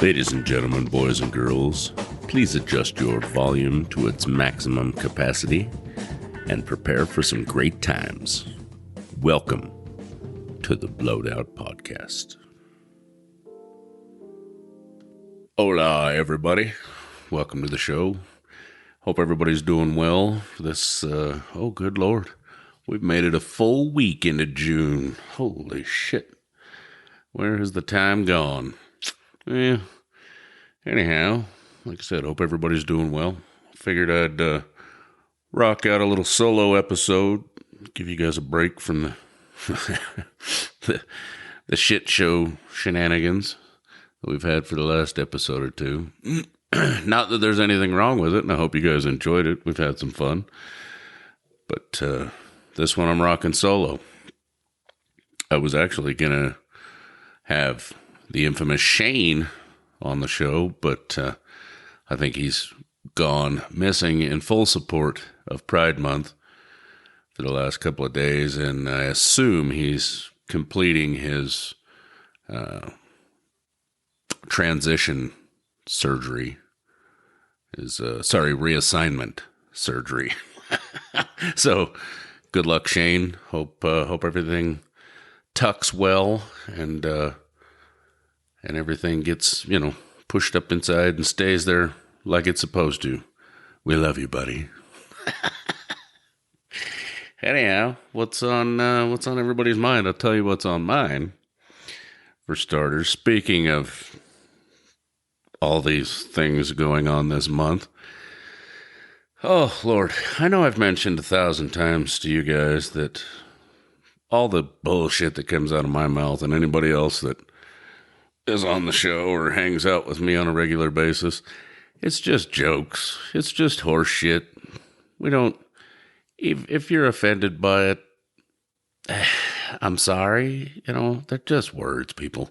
Ladies and gentlemen, boys and girls, please adjust your volume to its maximum capacity and prepare for some great times. Welcome to the Blowed Out Podcast. Hola, everybody. Welcome to the show. Hope everybody's doing well. Oh, good Lord. We've made it a full week into June. Holy shit. Where has the time gone? Anyhow, like I said, hope everybody's doing well. Figured I'd rock out a little solo episode, give you guys a break from the shit show shenanigans that we've had for the last episode or two. Not that there's anything wrong with it, and I hope you guys enjoyed it. We've had some fun. But this one I'm rocking solo. I was actually going to have the infamous Shane on the show, but I think he's gone missing in full support of Pride Month for the last couple of days, and I assume he's completing his transition surgery, reassignment surgery. So, good luck, Shane. Hope everything tucks well and everything gets, pushed up inside and stays there like it's supposed to. We love you, buddy. Anyhow, what's on everybody's mind? I'll tell you what's on mine. For starters, speaking of all these things going on this month, oh, Lord, I know I've mentioned 1,000 times to you guys that all the bullshit that comes out of my mouth and anybody else that is on the show or hangs out with me on a regular basis, it's just jokes. It's just horse shit. We don't, if you're offended by it, I'm sorry, they're just words, people.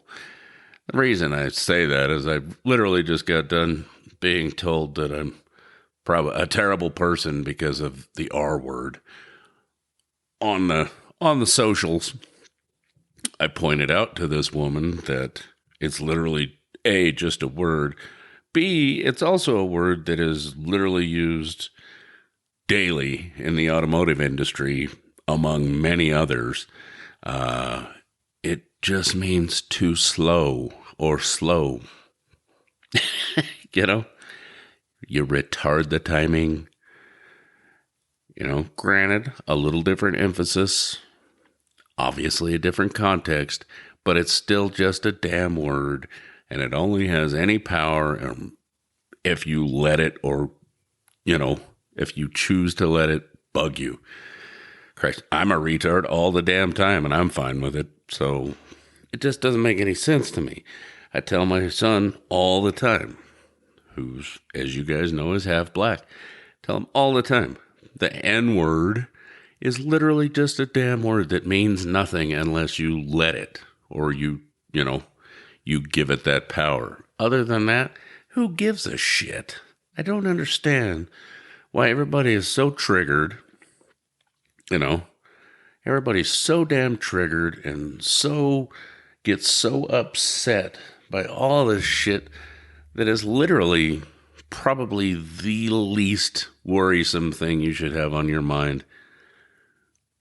The reason I say that is I literally just got done being told that I'm probably a terrible person because of the R word. On the socials, I pointed out to this woman that it's literally A, just a word. B, it's also a word that is literally used daily in the automotive industry, among many others. It just means too slow or slow. You retard the timing. Granted, a little different emphasis, obviously a different context, but it's still just a damn word, and it only has any power if you let it, or, if you choose to let it bug you. Christ, I'm a retard all the damn time, and I'm fine with it, so it just doesn't make any sense to me. I tell my son all the time, who's, as you guys know, is half black, tell him all the time, the N-word is literally just a damn word that means nothing unless you let it, or you give it that power. Other than that, who gives a shit? I don't understand why everybody is so triggered. Everybody's so damn triggered and gets so upset by all this shit that is literally probably the least worrisome thing you should have on your mind.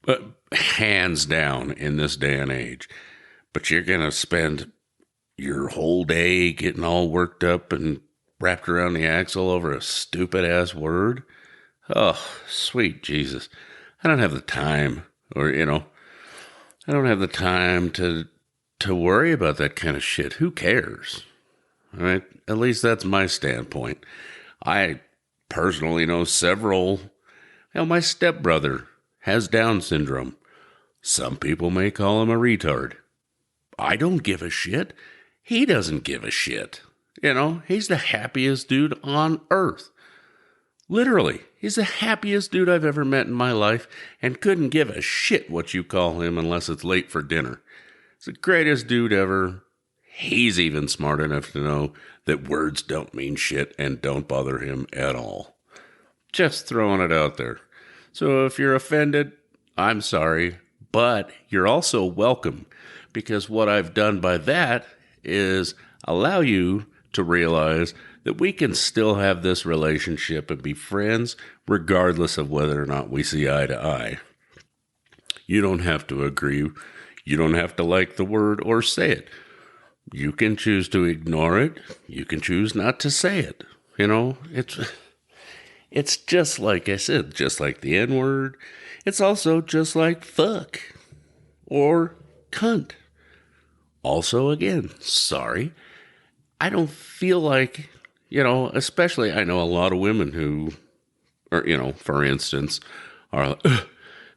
But hands down in this day and age. But you're going to spend your whole day getting all worked up and wrapped around the axle over a stupid-ass word? Oh, sweet Jesus. I don't have the time, I don't have the time to worry about that kind of shit. Who cares? All right? At least that's my standpoint. I personally know several. My stepbrother has Down syndrome. Some people may call him a retard. I don't give a shit. He doesn't give a shit. He's the happiest dude on earth. Literally, he's the happiest dude I've ever met in my life and couldn't give a shit what you call him unless it's late for dinner. He's the greatest dude ever. He's even smart enough to know that words don't mean shit and don't bother him at all. Just throwing it out there. So if you're offended, I'm sorry, but you're also welcome, because what I've done by that is allow you to realize that we can still have this relationship and be friends regardless of whether or not we see eye to eye. You don't have to agree. You don't have to like the word or say it. You can choose to ignore it. You can choose not to say it. You know, it's just like I said, just like the N-word. It's also just like fuck or cunt. Also, again, sorry. I don't feel like, especially I know a lot of women who, or, for instance, are like,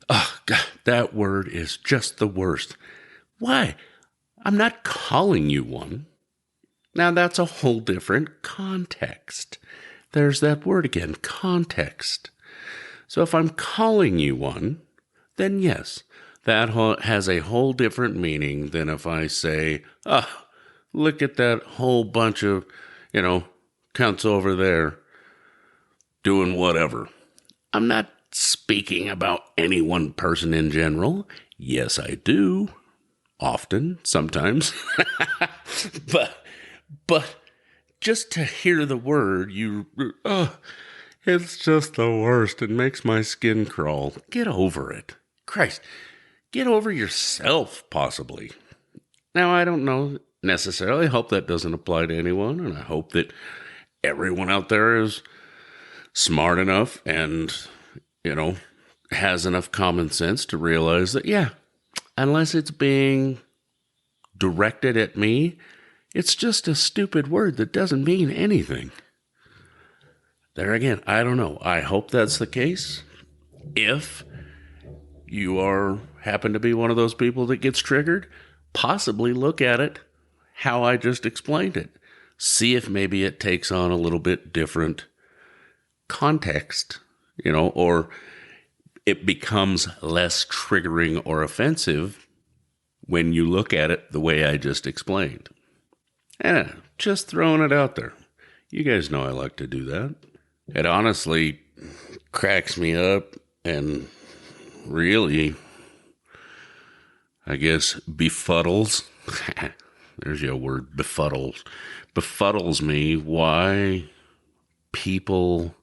oh, God, that word is just the worst. Why? I'm not calling you one. Now, that's a whole different context. There's that word again, context. So if I'm calling you one, then yes, that has a whole different meaning than if I say, look at that whole bunch of, cunts over there doing whatever. I'm not speaking about any one person in general. Yes, I do. Often, sometimes. but just to hear the word, it's just the worst. It makes my skin crawl. Get over it. Christ, get over yourself, possibly. Now, I don't know necessarily. I hope that doesn't apply to anyone, and I hope that everyone out there is smart enough and, has enough common sense to realize that, yeah, unless it's being directed at me, it's just a stupid word that doesn't mean anything. There again, I don't know. I hope that's the case. If you happen to be one of those people that gets triggered, possibly look at it how I just explained it. See if maybe it takes on a little bit different context, or it becomes less triggering or offensive when you look at it the way I just explained. Just throwing it out there. You guys know I like to do that. It honestly cracks me up and really, I guess, befuddles. There's your word, befuddles. Befuddles me why people,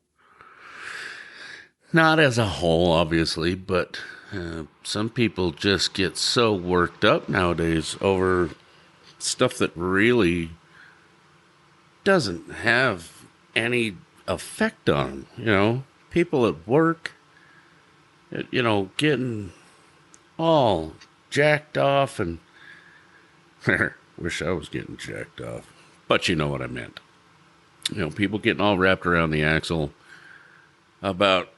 not as a whole, obviously, but some people just get so worked up nowadays over stuff that really doesn't have any effect on them. People at work, getting all jacked off and wish I was getting jacked off, but you know what I meant. People getting all wrapped around the axle about,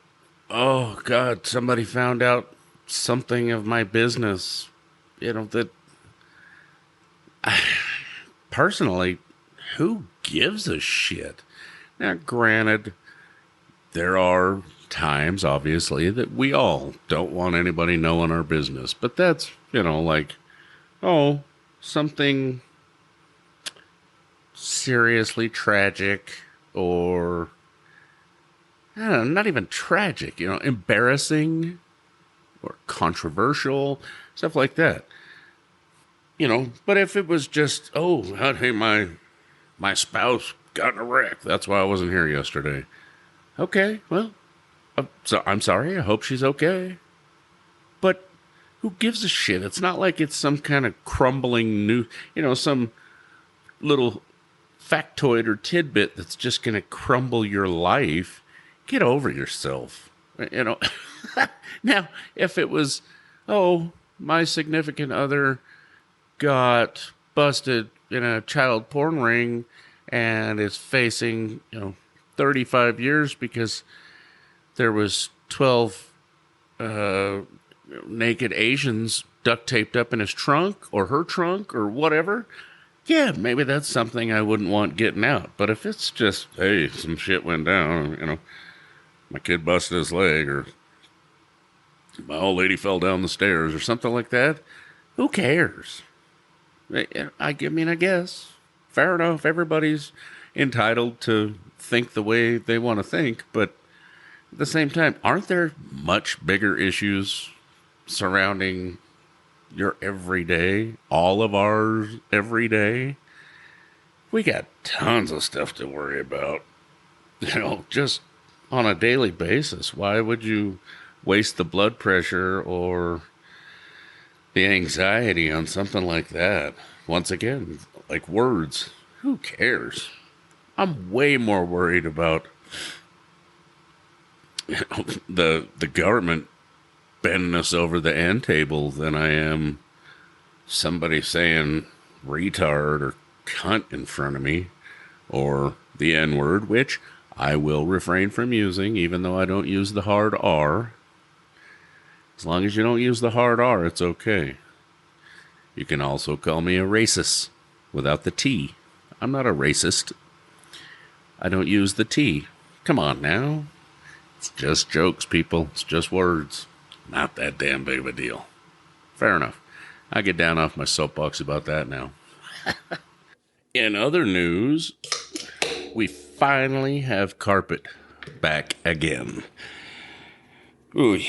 oh God, somebody found out something of my business, that personally, who gives a shit? Now, granted, there are times, obviously, that we all don't want anybody knowing our business. But that's, like, something seriously tragic or, I don't know, not even tragic, embarrassing or controversial, stuff like that. But if it was just, hey, my spouse got in a wreck. That's why I wasn't here yesterday. Okay, well, so I'm sorry. I hope she's okay. But who gives a shit? It's not like it's some kind of crumbling new, some little factoid or tidbit that's just going to crumble your life. Get over yourself. Now, if it was, my significant other got busted in a child porn ring and is facing, 35 years because there was 12 naked Asians duct taped up in his trunk or her trunk or whatever. Yeah, maybe that's something I wouldn't want getting out. But if it's just, hey, some shit went down, my kid busted his leg or my old lady fell down the stairs or something like that, who cares? I guess. Fair enough. Everybody's entitled to think the way they want to think, but at the same time, aren't there much bigger issues surrounding your everyday, all of ours everyday? We got tons of stuff to worry about. Just on a daily basis. Why would you waste the blood pressure or the anxiety on something like that? Once again, like words. Who cares? I'm way more worried about the government bending us over the end table than I am somebody saying retard or cunt in front of me, or the N word, which I will refrain from using, even though I don't use the hard R. As long as you don't use the hard R, it's okay. You can also call me a racist without the T. I'm not a racist. I don't use the T. Come on now. It's just jokes, people. It's just words. Not that damn big of a deal. Fair enough. I get down off my soapbox about that now. In other news, we finally have carpet back again. Ooh,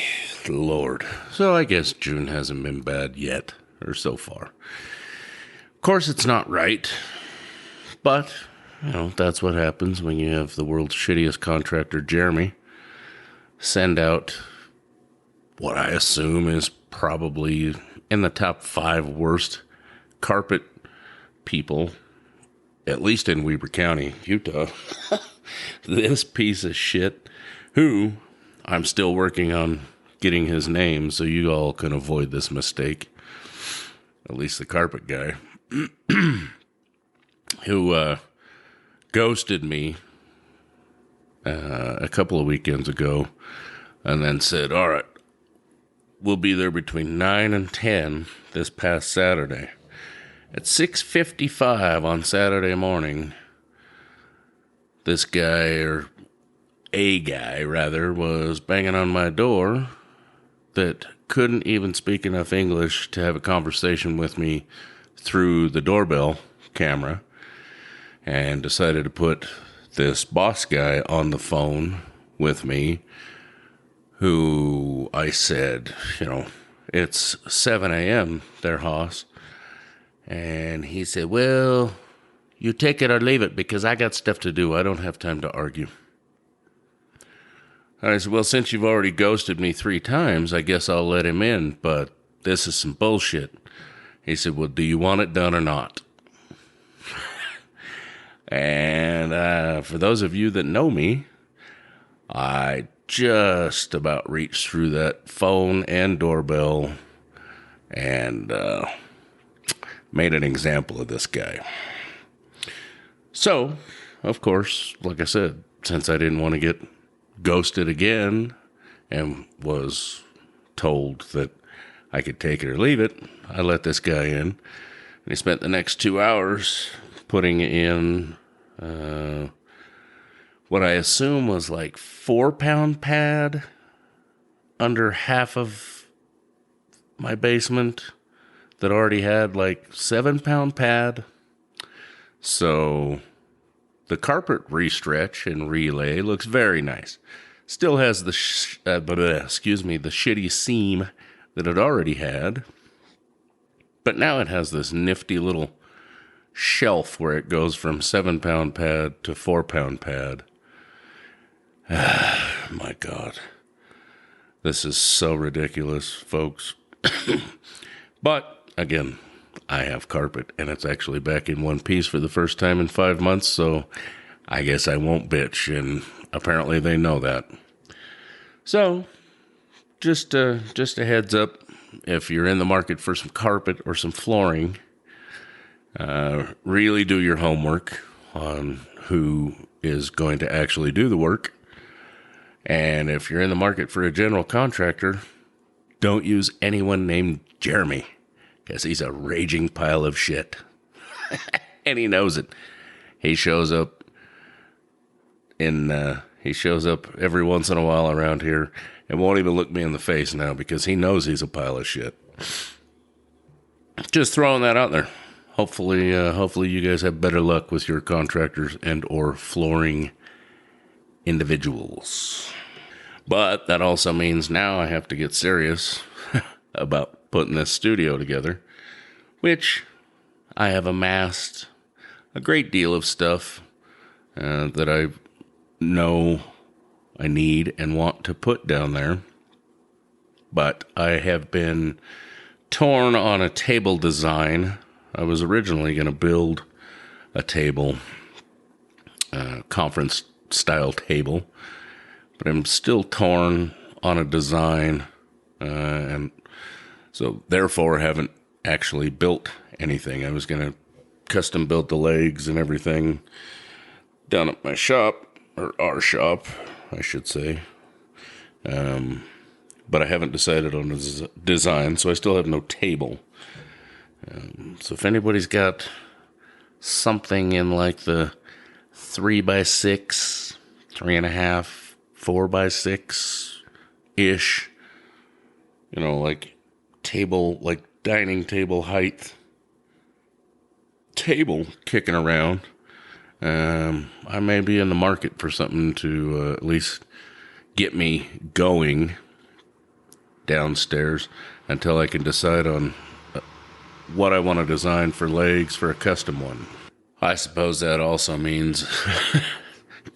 Lord. So I guess June hasn't been bad yet, or so far. Of course, it's not right, but, that's what happens when you have the world's shittiest contractor, Jeremy, send out what I assume is probably in the top 5 worst carpet people, at least in Weber County, Utah. This piece of shit, who I'm still working on getting his name so you all can avoid this mistake. At least the carpet guy. Who ghosted me a couple of weekends ago and then said, all right, we'll be there between 9 and 10 this past Saturday. At 6:55 on Saturday morning, this guy, or a guy rather, was banging on my door that couldn't even speak enough English to have a conversation with me through the doorbell camera, and decided to put this boss guy on the phone with me, who I said, it's 7 a.m. there, Hoss. And he said, well, you take it or leave it because I got stuff to do. I don't have time to argue. And I said, well, since you've already ghosted me 3 times, I guess I'll let him in, but this is some bullshit. He said, well, do you want it done or not? And for those of you that know me, I just about reached through that phone and doorbell and made an example of this guy. So, of course, like I said, since I didn't want to get ghosted again and was told that I could take it or leave it, I let this guy in. And he spent the next 2 hours putting in what I assume was like 4-pound pad under half of my basement that already had like 7-pound pad. So the carpet restretch and relay looks very nice. Still has the shitty seam that it already had, but now it has this nifty little shelf where it goes from 7-pound pad to 4-pound pad. My God, this is so ridiculous, folks. But again, I have carpet, and it's actually back in one piece for the first time in 5 months, so I guess I won't bitch, and apparently they know that. So, just a heads up, if you're in the market for some carpet or some flooring, really do your homework on who is going to actually do the work. And if you're in the market for a general contractor, don't use anyone named Jeremy, because he's a raging pile of shit. And he knows it. He shows up every once in a while around here and won't even look me in the face now because he knows he's a pile of shit. Just throwing that out there. Hopefully you guys have better luck with your contractors and or flooring individuals. But that also means now I have to get serious about putting this studio together, which I have amassed a great deal of stuff that I know I need and want to put down there. But I have been torn on a table design. I was originally going to build a table, conference style table, but I'm still torn on a design, and so therefore haven't actually built anything. I was going to custom build the legs and everything down at my shop, or our shop, I should say. But I haven't decided on a design, so I still have no table. So if anybody's got something in like the 3x6, 3.5, 4x6-ish, like table, like dining table height table kicking around, I may be in the market for something to at least get me going downstairs until I can decide on what I want to design for legs for a custom one. I suppose that also means,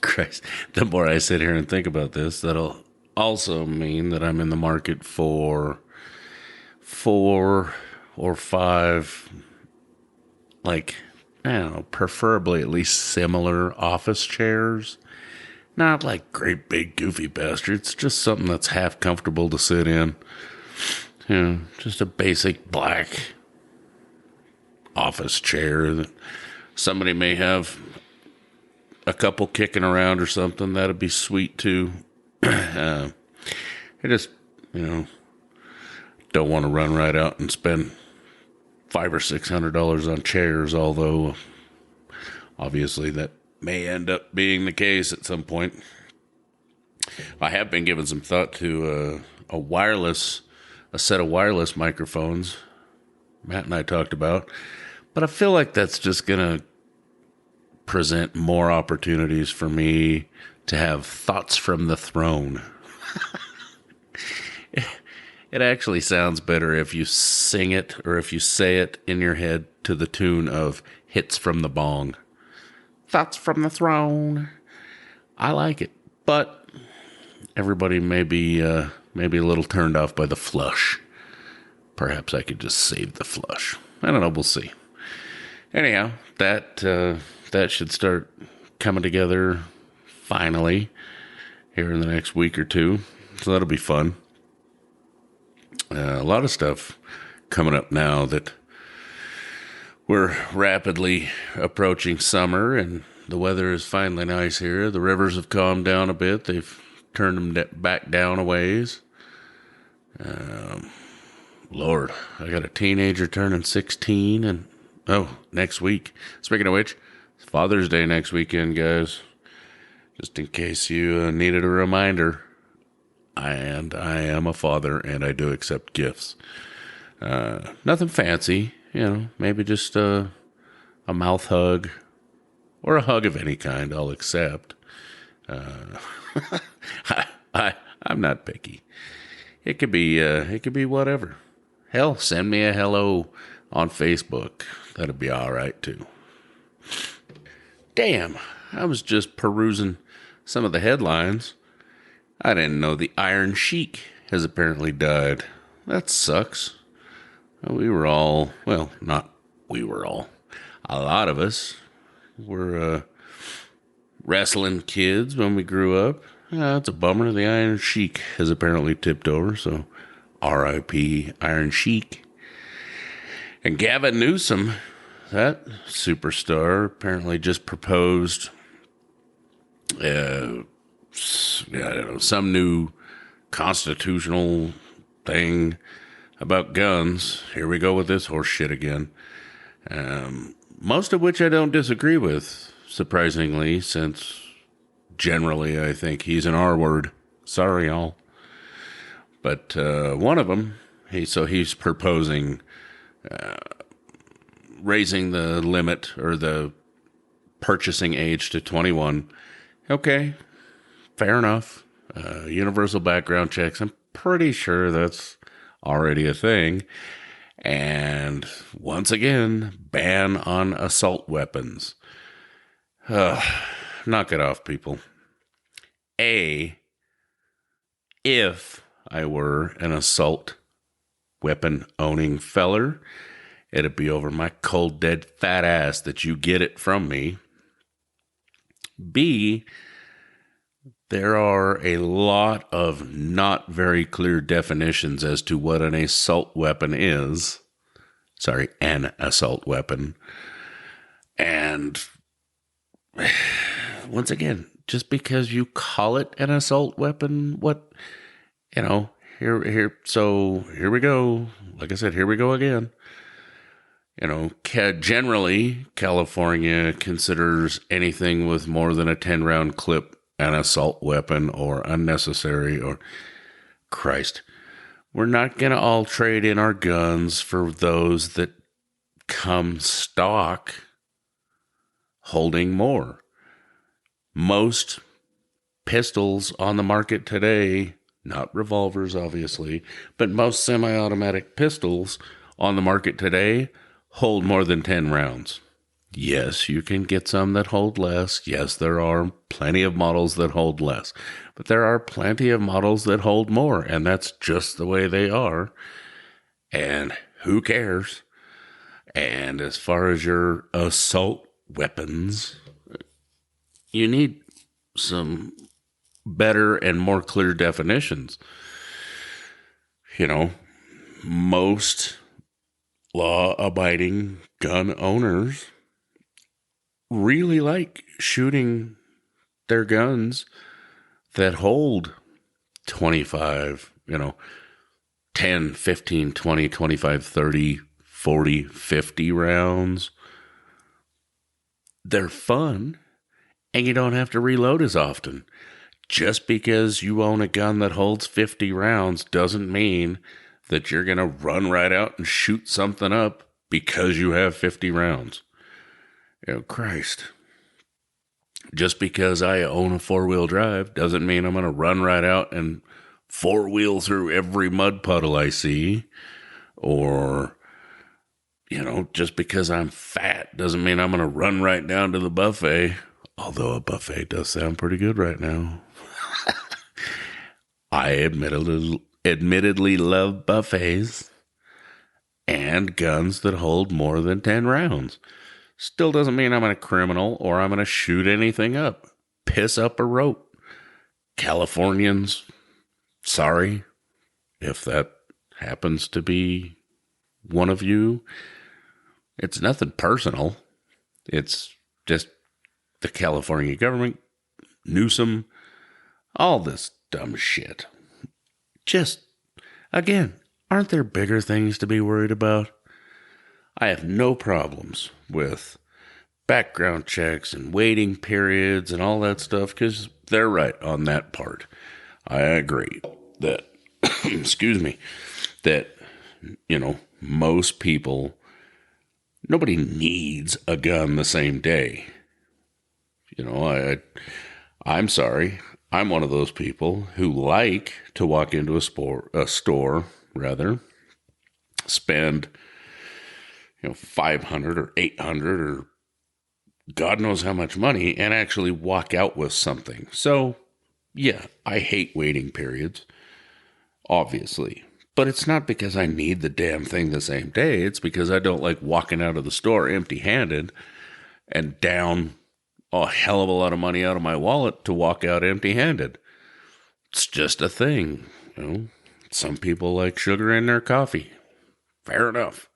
Christ, the more I sit here and think about this, that'll also mean that I'm in the market for 4 or 5, like, I don't know, preferably at least similar office chairs. Not like great big goofy bastards, just something that's half comfortable to sit in. Just a basic black office chair that somebody may have a couple kicking around or something. That'd be sweet too. I just, don't want to run right out and spend $500 or $600 on chairs, although obviously that may end up being the case at some point. I have been giving some thought to a set of wireless microphones Matt and I talked about, but I feel like that's just going to present more opportunities for me to have thoughts from the throne. It actually sounds better if you sing it or if you say it in your head to the tune of Hits from the Bong. Thoughts from the throne. I like it, but everybody may be a little turned off by the flush. Perhaps I could just save the flush. I don't know. We'll see. Anyhow, that should start coming together finally here in the next week or two. So that'll be fun. A lot of stuff coming up now that we're rapidly approaching summer and the weather is finally nice here. The rivers have calmed down a bit. They've turned them back down a ways. Lord, I got a teenager turning 16 and next week. Speaking of which, it's Father's Day next weekend, guys. Just in case you needed a reminder. I am a father, and I do accept gifts. Nothing fancy, maybe just a mouth hug or a hug of any kind I'll accept. I'm not picky. It could be whatever. Hell, send me a hello on Facebook. That'd be all right too. Damn, I was just perusing some of the headlines. I didn't know the Iron Sheik has apparently died. That sucks. We were all, well, not we were all. A lot of us were wrestling kids when we grew up. It's a bummer. The Iron Sheik has apparently tipped over, so R.I.P. Iron Sheik. And Gavin Newsom, that superstar, apparently just proposed some new constitutional thing about guns. Here we go with this horse shit again. Most of which I don't disagree with, surprisingly, since generally I think he's an R word. Sorry, y'all. But one of them, he's proposing raising the limit or the purchasing age to 21. Okay, fair enough. Universal background checks. I'm pretty sure that's already a thing. And once again, ban on assault weapons. Knock it off, people. If I were an assault weapon owning feller, it'd be over my cold, dead, fat ass that you get it from me. B, there are a lot of not very clear definitions as to what an assault weapon is. Sorry, an assault weapon. And once again, just because you call it an assault weapon, here we go. Like I said, here we go again. Generally, California considers anything with more than a 10-round clip an assault weapon or unnecessary or Christ. We're not going to all trade in our guns for those that come stock holding more. Most pistols on the market today, not revolvers obviously, but most semi-automatic pistols on the market today hold more than 10 rounds. Yes, you can get some that hold less. Yes, there are plenty of models that hold less. But there are plenty of models that hold more, and that's just the way they are. And who cares? And as far as your assault weapons, you need some better and more clear definitions. Most law-abiding gun owners really like shooting their guns that hold 25, 10, 15, 20, 25, 30, 40, 50 rounds. They're fun, and you don't have to reload as often. Just because you own a gun that holds 50 rounds doesn't mean that you're going to run right out and shoot something up because you have 50 rounds. Christ. Just because I own a 4-wheel drive doesn't mean I'm going to run right out and 4-wheel through every mud puddle I see. Or, just because I'm fat doesn't mean I'm going to run right down to the buffet. Although a buffet does sound pretty good right now. I admittedly love buffets and guns that hold more than 10 rounds. Still doesn't mean I'm a criminal or I'm going to shoot anything up, piss up a rope. Californians, sorry if that happens to be one of you. It's nothing personal. It's just the California government, Newsom, all this dumb shit. Just, again, aren't there bigger things to be worried about? I have no problems with background checks and waiting periods and all that stuff because they're right on that part. I agree that, excuse me, that, most people, nobody needs a gun the same day. I'm sorry. I'm one of those people who like to walk into a store, spend, $500 or $800 or God knows how much money and actually walk out with something. So, yeah, I hate waiting periods, obviously. But it's not because I need the damn thing the same day. It's because I don't like walking out of the store empty-handed and down a hell of a lot of money out of my wallet to walk out empty-handed. It's just a thing. Some people like sugar in their coffee. Fair enough.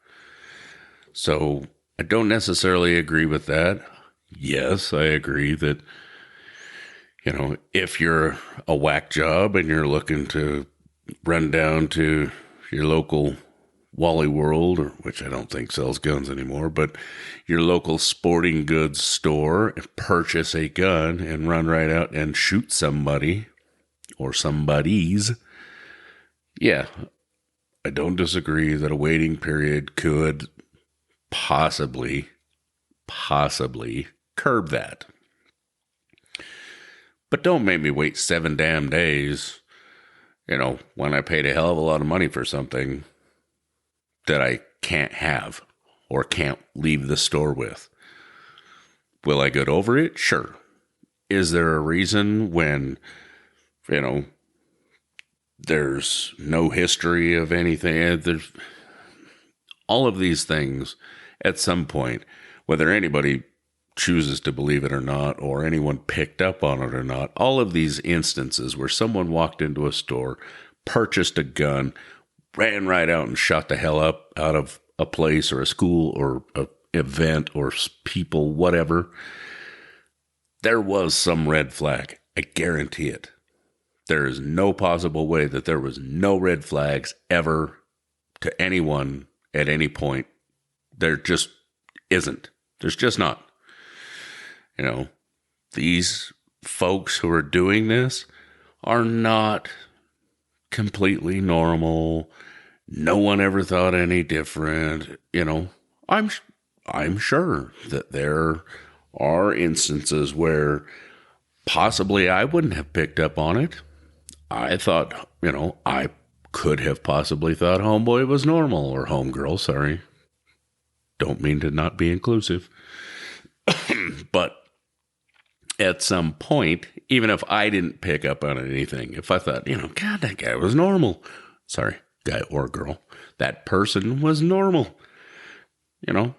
So I don't necessarily agree with that. Yes, I agree that, if you're a whack job and you're looking to run down to your local Wally World, which I don't think sells guns anymore, but your local sporting goods store and purchase a gun and run right out and shoot somebody or somebodies. Yeah, I don't disagree that a waiting period could possibly curb that. But don't make me wait 7 damn days, when I paid a hell of a lot of money for something that I can't have or can't leave the store with. Will I get over it? Sure. Is there a reason when, there's no history of anything? There's all of these things at some point, whether anybody chooses to believe it or not, or anyone picked up on it or not, all of these instances where someone walked into a store, purchased a gun, ran right out and shot the hell up out of a place or a school or a event or people, whatever, there was some red flag. I guarantee it. There is no possible way that there was no red flags ever to anyone at any point. There just isn't. There's just not. These folks who are doing this are not completely normal. No one ever thought any different. I'm sure that there are instances where possibly I wouldn't have picked up on it. I thought, I could have possibly thought homeboy was normal, or homegirl, sorry. Don't mean to not be inclusive. But at some point, even if I didn't pick up on anything, if I thought, God, that guy was normal. Sorry, guy or girl. That person was normal.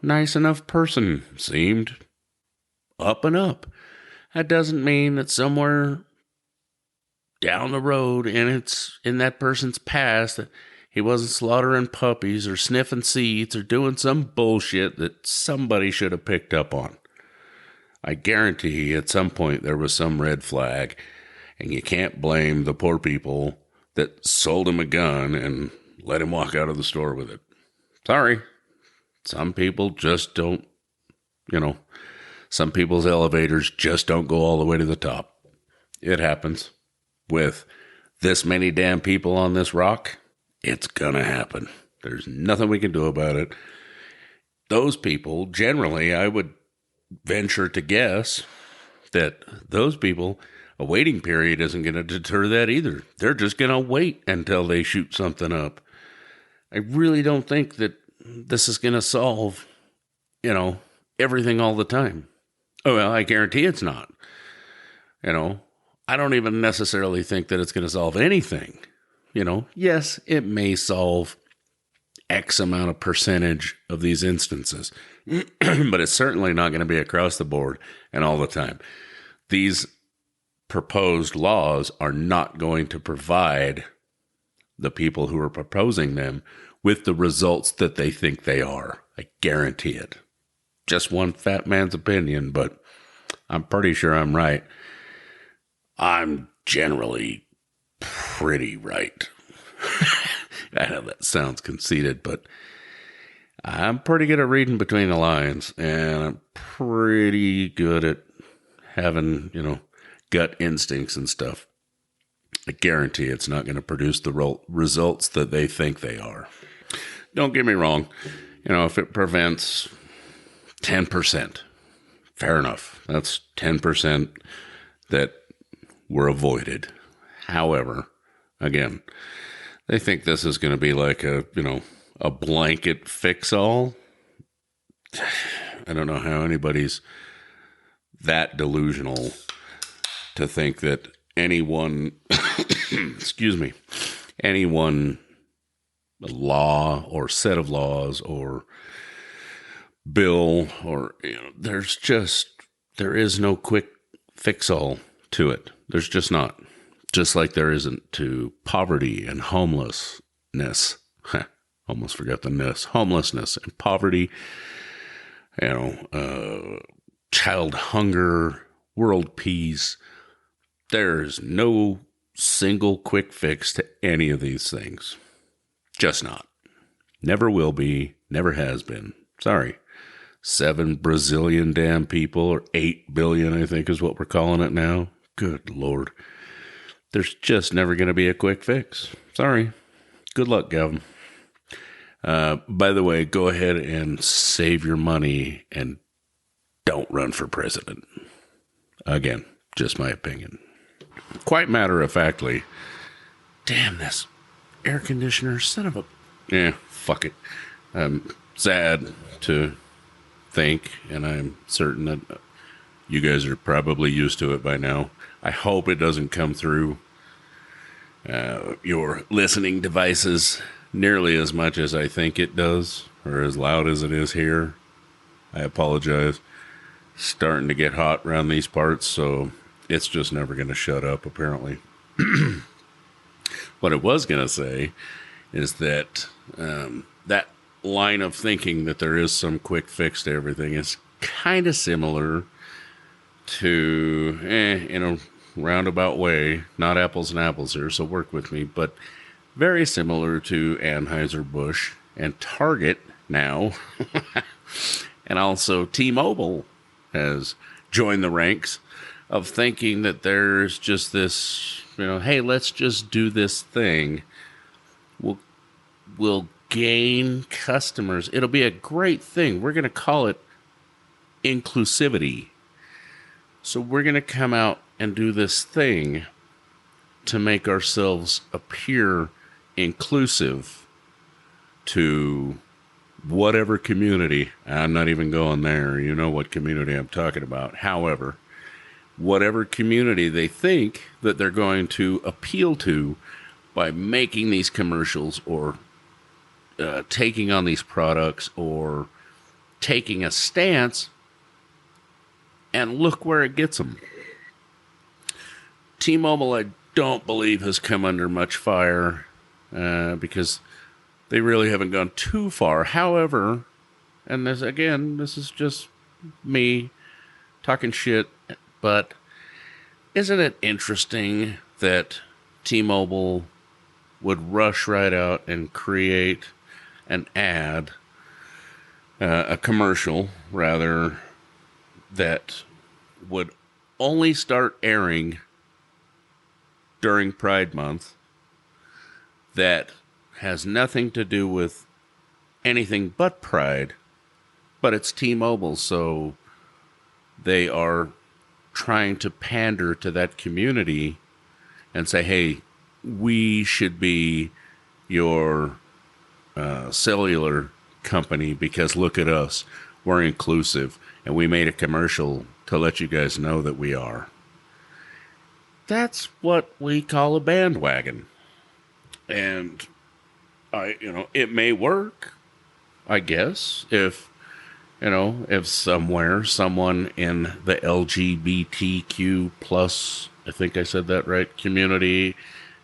Nice enough person, seemed up and up. That doesn't mean that somewhere down the road in that person's past that he wasn't slaughtering puppies or sniffing seeds or doing some bullshit that somebody should have picked up on. I guarantee at some point there was some red flag, and you can't blame the poor people that sold him a gun and let him walk out of the store with it. Sorry. Some people just don't, some people's elevators just don't go all the way to the top. It happens. With this many damn people on this rock, it's gonna happen. There's nothing we can do about it. Those people, generally, I would venture to guess that those people, a waiting period isn't going to deter that either. They're just going to wait until they shoot something up. I really don't think that this is going to solve, everything all the time. Oh, well, I guarantee it's not. I don't even necessarily think that it's going to solve anything. Yes, it may solve X amount of percentage of these instances, but it's certainly not going to be across the board and all the time. These proposed laws are not going to provide the people who are proposing them with the results that they think they are. I guarantee it. Just one fat man's opinion, but I'm pretty sure I'm right. I'm generally pretty right. I know that sounds conceited, but I'm pretty good at reading between the lines, and I'm pretty good at having, gut instincts and stuff. I guarantee it's not going to produce the results that they think they are. Don't get me wrong. If it prevents 10%, fair enough. That's 10% that were avoided. However, again, they think this is going to be like a blanket fix-all. I don't know how anybody's that delusional to think that anyone, anyone law or set of laws or bill or, there is no quick fix-all to it. There's just not. Just like there isn't to poverty and homelessness. Almost forgot the ness. Homelessness and poverty, child hunger, world peace. There's no single quick fix to any of these things. Just not. Never will be. Never has been. Sorry. 7 Brazilian damn people, or 8 billion, I think is what we're calling it now. Good Lord. There's just never going to be a quick fix. Sorry. Good luck, Gavin. By the way, go ahead and save your money and don't run for president. Again, just my opinion. Quite matter-of-factly, damn this air conditioner, son of a... fuck it. I'm sad to think, and I'm certain that you guys are probably used to it by now. I hope it doesn't come through your listening devices nearly as much as I think it does, or as loud as it is here. I apologize. Starting to get hot around these parts, so it's just never going to shut up, apparently. What I was going to say is that that line of thinking that there is some quick fix to everything is kind of similar to, in a roundabout way, not apples and apples here, so work with me, but very similar to Anheuser-Busch and Target now. And also T-Mobile has joined the ranks of thinking that there's just this, hey, let's just do this thing. We'll gain customers. It'll be a great thing. We're going to call it inclusivity. So we're going to come out and do this thing to make ourselves appear inclusive to whatever community. I'm not even going there. You know what community I'm talking about. However, whatever community they think that they're going to appeal to by making these commercials or taking on these products or taking a stance, and look where it gets them. T-Mobile, I don't believe, has come under much fire because they really haven't gone too far. However, and this is just me talking shit, but isn't it interesting that T-Mobile would rush right out and create an ad, a commercial, rather, that would only start airing during Pride Month, that has nothing to do with anything but Pride, but it's T-Mobile, so they are trying to pander to that community and say, hey, we should be your cellular company because look at us, we're inclusive, and we made a commercial to let you guys know that we are. That's what we call a bandwagon. And it may work, I guess, if somewhere someone in the LGBTQ plus, I think I said that right, community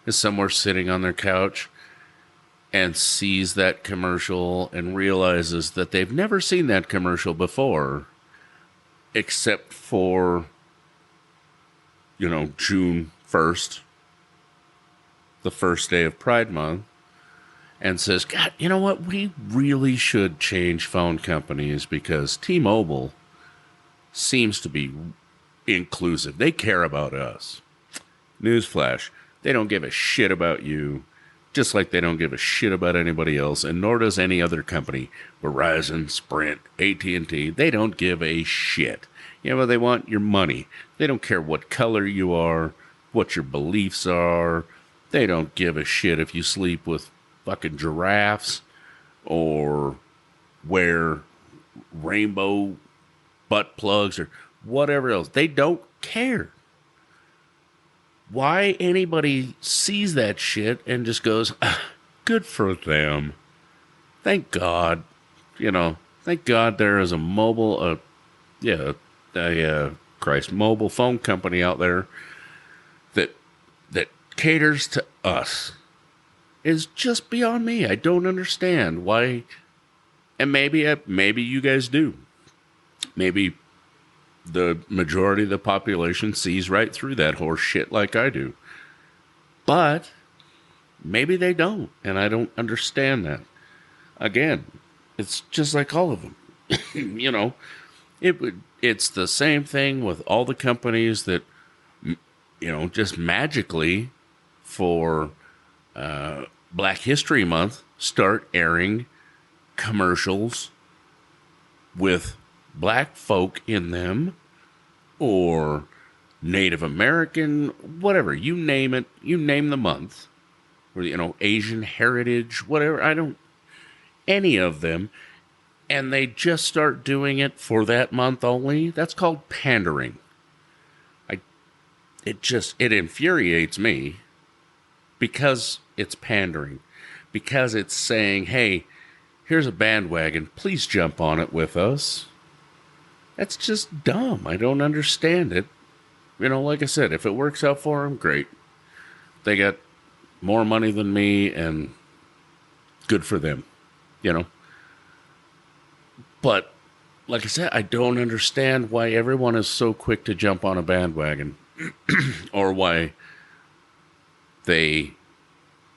is somewhere sitting on their couch and sees that commercial and realizes that they've never seen that commercial before, except for, June 1st, the first day of Pride Month, and says, God, you know what? We really should change phone companies because T-Mobile seems to be inclusive. They care about us. Newsflash, they don't give a shit about you, just like they don't give a shit about anybody else, and nor does any other company. Verizon, Sprint, AT&T, they don't give a shit. They want your money. They don't care what color you are, what your beliefs are. They don't give a shit if you sleep with fucking giraffes or wear rainbow butt plugs or whatever else. They don't care. Why anybody sees that shit and just goes, good for them. Thank God. Thank God there is a mobile, mobile phone company out there that caters to us. Is just beyond me. I don't understand why. And maybe you guys do. Maybe the majority of the population sees right through that horse shit like I do. But maybe they don't, and I don't understand that. Again, it's just like all of them. It's the same thing with all the companies that, just magically for Black History Month start airing commercials with black folk in them or Native American, whatever, you name it, you name the month, or Asian heritage, whatever. any of them, and they just start doing it for that month only, that's called pandering. It infuriates me because it's pandering. Because it's saying, hey, here's a bandwagon, please jump on it with us. That's just dumb. I don't understand it. Like I said, if it works out for them, great. They got more money than me, and good for them, But, like I said, I don't understand why everyone is so quick to jump on a bandwagon. Or why they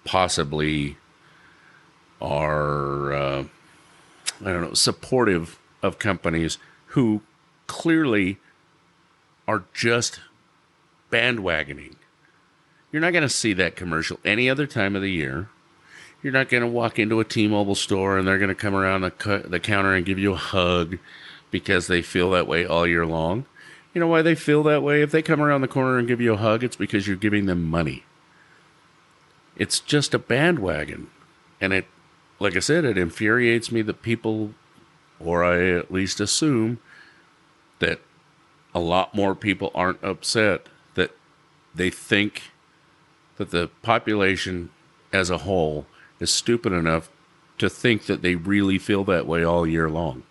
possibly are, supportive of companies who clearly are just bandwagoning. You're not going to see that commercial any other time of the year. You're not going to walk into a T-Mobile store and they're going to come around the counter and give you a hug because they feel that way all year long. You know why they feel that way? If they come around the corner and give you a hug, it's because you're giving them money. It's just a bandwagon. And it, like I said, it infuriates me that people, or I at least assume, that a lot more people aren't upset, that they think that the population as a whole is stupid enough to think that they really feel that way all year long.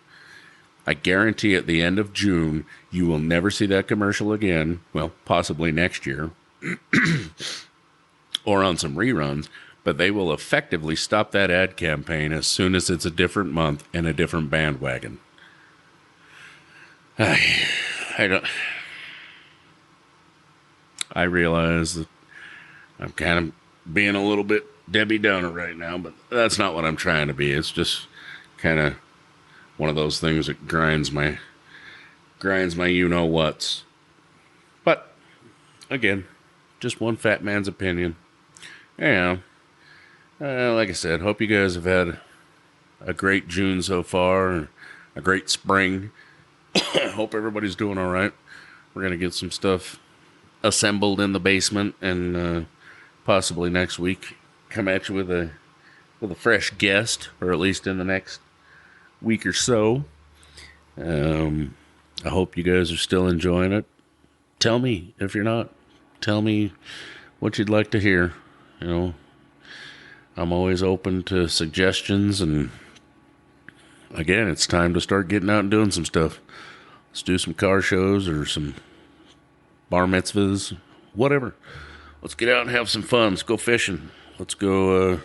I guarantee at the end of June, you will never see that commercial again. Well, possibly next year. Or on some reruns. But they will effectively stop that ad campaign as soon as it's a different month and a different bandwagon. I realize that I'm kind of being a little bit Debbie Downer right now, but that's not what I'm trying to be. It's just kind of one of those things that grinds my you-know-whats. But, again, just one fat man's opinion. Like I said, hope you guys have had a great June so far, a great spring. Hope everybody's doing all right. We're going to get some stuff assembled in the basement, and possibly next week come at you with a fresh guest, or at least in the next week or so. I hope you guys are still enjoying it. Tell me if you're not. Tell me what you'd like to hear. I'm always open to suggestions, and again, it's time to start getting out and doing some stuff. Let's do some car shows or some bar mitzvahs, whatever. Let's get out and have some fun. Let's go fishing. Let's go,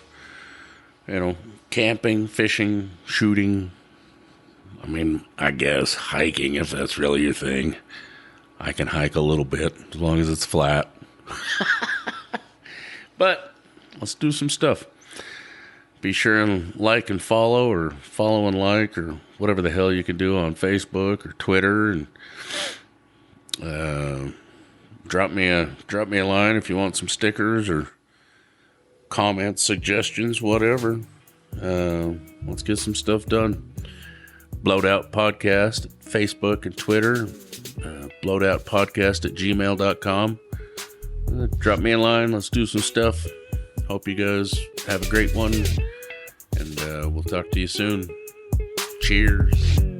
camping, fishing, shooting. I guess hiking, if that's really your thing. I can hike a little bit, as long as it's flat. But let's do some stuff. Be sure and like and follow, or follow and like, or whatever the hell you can do on Facebook or Twitter, and drop me a line if you want some stickers or comments, suggestions, whatever. Let's get some stuff done. Blowed Out Podcast, Facebook and Twitter. blowedoutpodcast@gmail.com. Drop me a line. Let's do some stuff. Hope you guys have a great one, and we'll talk to you soon. Cheers.